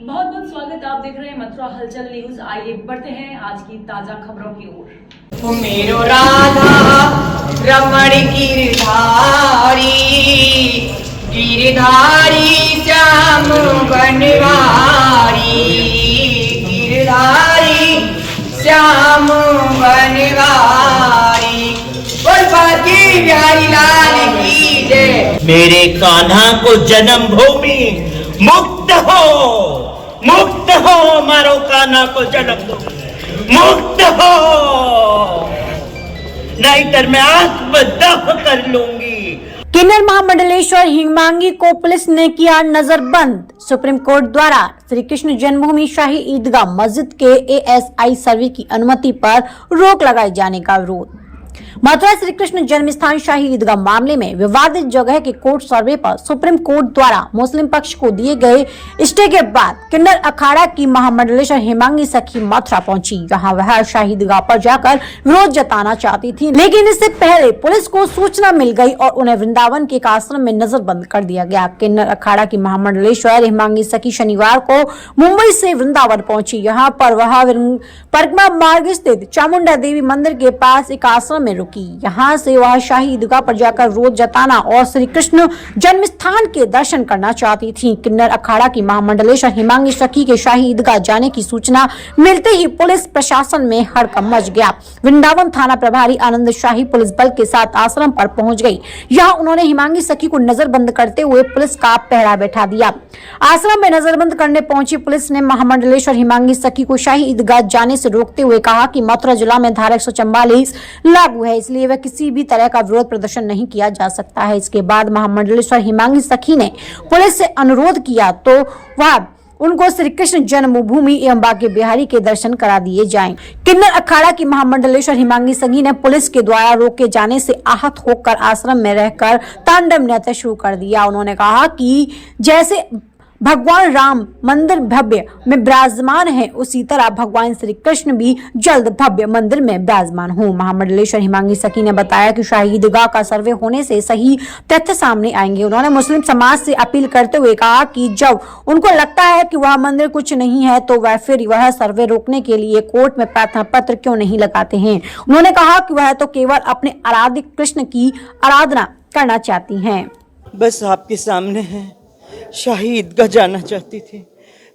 बहुत बहुत स्वागत। आप देख रहे हैं मथुरा हलचल न्यूज। आइए बढ़ते हैं आज की ताजा खबरों की ओर। मेरो राधा रमण गिरधारी गिरधारी श्याम बनवारी गिरधारी श्याम बनवारी बोल बाकी बिहारी लाल की जय। मेरे कान्हा को जन्म भूमि मुक्त हो मारो कान्हा को जन्म भूमि मुक्त हो, नहीं तो मैं आत्मदाह कर लूंगी। किन्नर महामंडलेश्वर हिमांगी को पुलिस ने किया नजरबंद। सुप्रीम कोर्ट द्वारा श्री कृष्ण जन्मभूमि शाही ईदगाह मस्जिद के ASI सर्वे की अनुमति पर रोक लगाए जाने का विरोध। मथुरा श्री कृष्ण जन्म स्थान शाही ईदगाह मामले में विवादित जगह के कोर्ट सर्वे पर सुप्रीम कोर्ट द्वारा मुस्लिम पक्ष को दिए गए स्टे के बाद किन्नर अखाड़ा की महामंडलेश्वर हिमांगी सखी मथुरा पहुंची। जहां वह शाही ईदगाह पर जाकर विरोध जताना चाहती थी, लेकिन इससे पहले पुलिस को सूचना मिल गई और उन्हें वृंदावन के एक आश्रम में नजरबंद कर दिया गया। किन्नर अखाड़ा की महामंडलेश्वर हिमांगी सखी शनिवार को मुंबई से वृंदावन पहुंची। यहाँ पर वह परिक्रमा मार्ग स्थित चामुंडा देवी मंदिर के पास एक आश्रम में रुकी। यहाँ से वह शाही ईदगाह पर जाकर विरोध जताना और श्री कृष्ण जन्म स्थान के दर्शन करना चाहती थी। किन्नर अखाड़ा की महामंडलेश्वर हिमांगी सखी के शाही ईदगाह जाने की सूचना मिलते ही पुलिस प्रशासन में हड़कंप मच गया। वृंदावन थाना प्रभारी आनंद शाही पुलिस बल के साथ आश्रम पर पहुंच गई। यहाँ उन्होंने हिमांगी सखी को नजरबंद करते हुए पुलिस का पहरा बैठा दिया। आश्रम में नजरबंद करने पहुंची पुलिस ने महामंडलेश्वर हिमांगी सखी को शाही ईदगाह जाने से रोकते हुए कहा कि मथुरा जिला में धारा 144 लागू है, इसलिए वह किसी भी तरह का विरोध प्रदर्शन नहीं किया जा सकता है। इसके बाद महामंडलेश्वर हिमांगी सखी ने पुलिस से अनुरोध किया तो वह उनको श्री कृष्ण जन्मभूमि एवं बांके बिहारी के दर्शन करा दिए जाएं। किन्नर अखाड़ा की महामंडलेश्वर हिमांगी सखी ने पुलिस के द्वारा रोके जाने से आहत होकर आश्रम में रहकर तांडव नृत्य शुरू कर दिया। उन्होंने कहा कि जैसे भगवान राम मंदिर भव्य में विराजमान है, उसी तरह भगवान श्री कृष्ण भी जल्द भव्य मंदिर में विराजमान हो। महामंडलेश्वर हिमांगी सखी ने बताया कि शाही ईदगाह का सर्वे होने से सही तथ्य सामने आएंगे। उन्होंने मुस्लिम समाज से अपील करते हुए कहा कि जब उनको लगता है कि वह मंदिर कुछ नहीं है तो वह फिर वह सर्वे रोकने के लिए कोर्ट में प्रार्थना पत्र क्यों नहीं लगाते हैं। उन्होंने कहा कि वह तो केवल अपने आराध्य कृष्ण की आराधना करना चाहती हैं। बस आपके सामने है, शाही ईदगाह जाना चाहती थी।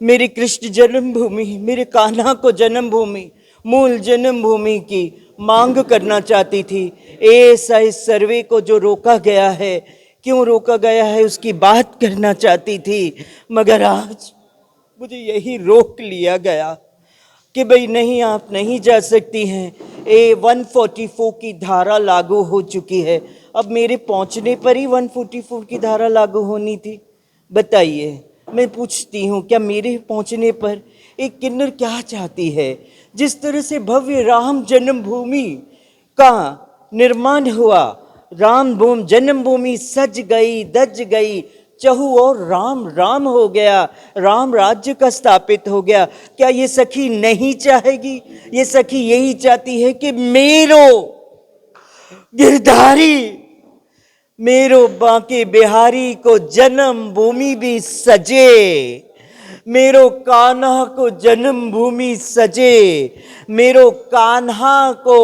मेरी कृष्ण जन्मभूमि, मेरे कान्हा को जन्मभूमि, मूल जन्मभूमि की मांग करना चाहती थी। ASI सर्वे को जो रोका गया है, क्यों रोका गया है उसकी बात करना चाहती थी, मगर आज मुझे यही रोक लिया गया कि भाई नहीं, आप नहीं जा सकती हैं। 144 की धारा लागू हो चुकी है। अब मेरे पहुंचने पर ही 144 की धारा लागू होनी थी। बताइए, मैं पूछती हूँ, क्या मेरे पहुंचने पर एक किन्नर क्या चाहती है? जिस तरह से भव्य राम जन्मभूमि का निर्माण हुआ, राम जन्मभूमि सज गई, दज गई, चहु और राम राम हो गया, राम राज्य का स्थापित हो गया। क्या ये सखी नहीं चाहेगी? ये सखी यही चाहती है कि मेरो गिरधारी, मेरो बांके बिहारी को जन्मभूमि भी सजे, मेरो कान्हा को जन्मभूमि सजे, मेरो कान्हा को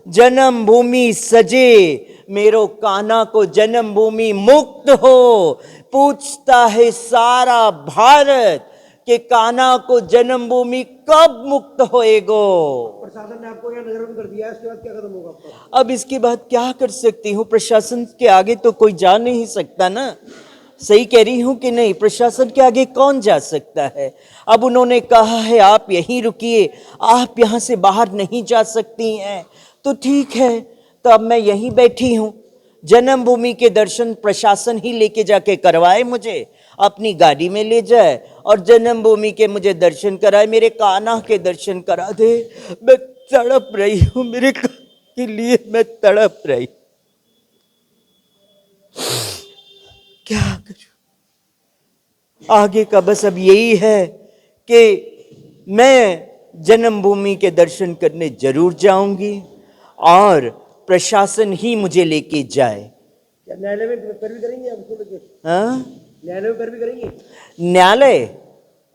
जन्मभूमि सजे, मेरो कान्हा को जन्मभूमि मुक्त हो। पूछता है सारा भारत कि कान्हा को जन्मभूमि कब मुक्त होएगो। प्रशासन ने आपको यहाँ नजरबंद कर दिया है, इसके बाद क्या कदम होगा आपका? अब इसके बाद क्या कर सकती हूँ? प्रशासन के आगे तो कोई जा नहीं सकता ना। सही कह रही हूँ कि नहीं? प्रशासन के आगे कौन जा सकता है? अब उन्होंने कहा है आप यहीं रुकिए, आप यहाँ से बाहर नहीं जा सकती हैं, तो ठीक है, तो अब मैं यहीं बैठी हूँ। जन्मभूमि के दर्शन प्रशासन ही लेके जाके करवाए, मुझे अपनी गाड़ी में ले जाए और जन्मभूमि के मुझे दर्शन कराए, मेरे कान्हा के दर्शन करा दे। मैं तड़प रही हूँ, मेरे के लिए मैं तड़प रही। क्या करूं आगे का? बस अब यही है कि मैं जन्मभूमि के दर्शन करने जरूर जाऊंगी और प्रशासन ही मुझे लेके जाए। क्या न्यायालय में पैरवी करेंगे आप उसको लेके? हाँ, न्यायालय में पैरवी करेंगे? न्यायालय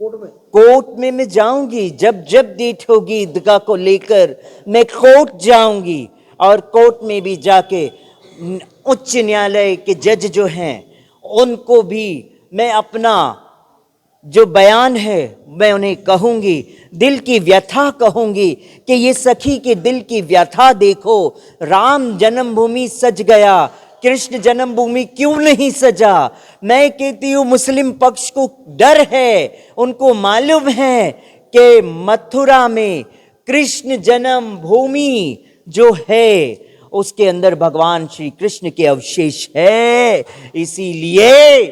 कोर्ट में मैं जाऊंगी, जब जब डेट होगी ईदगाह को लेकर मैं कोर्ट जाऊंगी, और कोर्ट में भी जाके उच्च न्यायालय के जज जो हैं उनको भी मैं अपना जो बयान है मैं उन्हें कहूंगी, दिल की व्यथा कहूंगी कि ये सखी के दिल की व्यथा देखो, राम जन्मभूमि सज गया, कृष्ण जन्मभूमि क्यों नहीं सजा। मैं कहती हूँ मुस्लिम पक्ष को डर है, उनको मालूम है कि मथुरा में कृष्ण जन्मभूमि जो है उसके अंदर भगवान श्री कृष्ण के अवशेष है, इसीलिए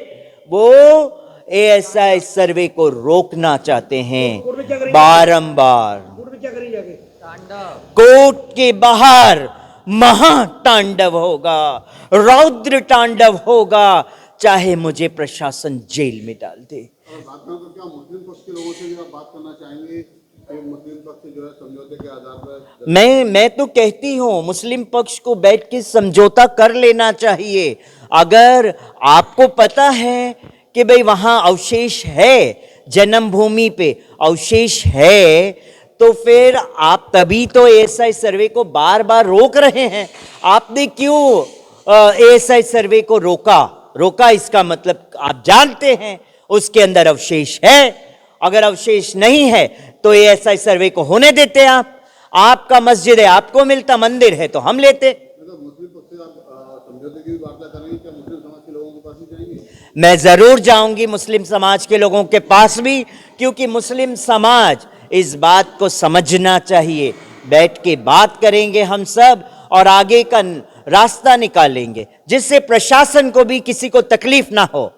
वो ASI सर्वे को रोकना चाहते हैं बारंबार। कोर्ट में क्या करेंगे जाके? कोर्ट के बाहर महातांडव होगा, रौद्र तांडव होगा, चाहे मुझे प्रशासन जेल में डाल दे। बात करें तो क्या मुस्लिम पक्ष के लोगों से भी आप बात करना चाहेंगे कि मुस्लिम पक्ष जो है समझौते के आधार पर? मैं तो कहती हूँ मुस्लिम पक्ष को बैठ के समझौता कर लेना चाहिए। अगर आपको पता है कि भाई वहां अवशेष है, जन्मभूमि पे अवशेष है, तो फिर आप तभी तो ASI सर्वे को बार बार रोक रहे हैं। आपने क्यों ASI सर्वे को रोका इसका मतलब आप जानते हैं उसके अंदर अवशेष है। अगर अवशेष नहीं है तो ASI सर्वे को होने देते आपका मस्जिद है, आपको मिलता, मंदिर है तो हम लेते। मुस्लिम पक्ष से आप समझौते की भी वार्ता करेंगे, क्या मुस्लिम समाज के लोगों के पास भी जाएंगे? मैं जरूर जाऊंगी मुस्लिम समाज के लोगों के पास भी, क्योंकि मुस्लिम समाज इस बात को समझना चाहिए। बैठ के बात करेंगे हम सब और आगे का रास्ता निकालेंगे जिससे प्रशासन को भी किसी को तकलीफ ना हो।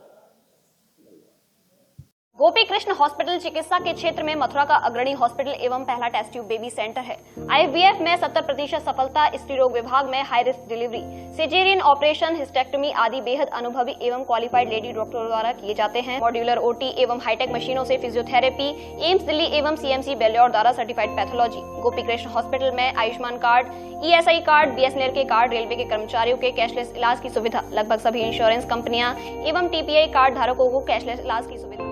गोपी कृष्ण हॉस्पिटल चिकित्सा के क्षेत्र में मथुरा का अग्रणी हॉस्पिटल एवं पहला टेस्ट ट्यूब बेबी सेंटर है। IVF में 70% सफलता, स्त्री रोग विभाग में high risk delivery, caesarean operation, hysterectomy आदि बेहद अनुभवी एवं क्वालिफाइड लेडी डॉक्टरों द्वारा किए जाते हैं। मॉड्यूलर OT एवं हाईटेक मशीनों से फिजियोथेरेपी, एम्स दिल्ली एवं CMC बेल्योर द्वारा certified pathology. Gopi Krishna hospital में Ayushman card, ESI card, BSNL के कार्ड, रेलवे के कर्मचारियों के कैशलेस इलाज की सुविधा, लगभग सभी इंश्योरेंस कंपनियां एवं TPI कार्ड धारकों को कैशलेस इलाज की सुविधा।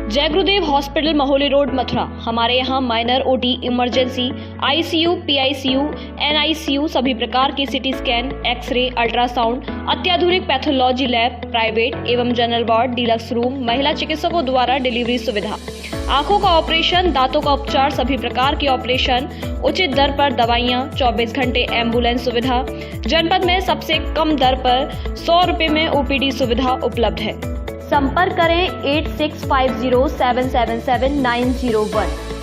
जय गुरुदेव हॉस्पिटल महोली रोड मथुरा। हमारे यहाँ minor OT, emergency, ICU, PICU, NICU, सभी प्रकार की CT स्कैन, एक्सरे, अल्ट्रासाउंड, अत्याधुनिक पैथोलॉजी लैब, प्राइवेट एवं जनरल वार्ड, डीलक्स रूम, महिला चिकित्सकों द्वारा डिलीवरी सुविधा, आंखों का ऑपरेशन, दांतों का उपचार, सभी प्रकार के ऑपरेशन, उचित दर पर दवाइयाँ, 24 घंटे एम्बुलेंस सुविधा। जनपद में सबसे कम दर पर 100 रुपए में OPD सुविधा उपलब्ध है। संपर्क करें 8650777901।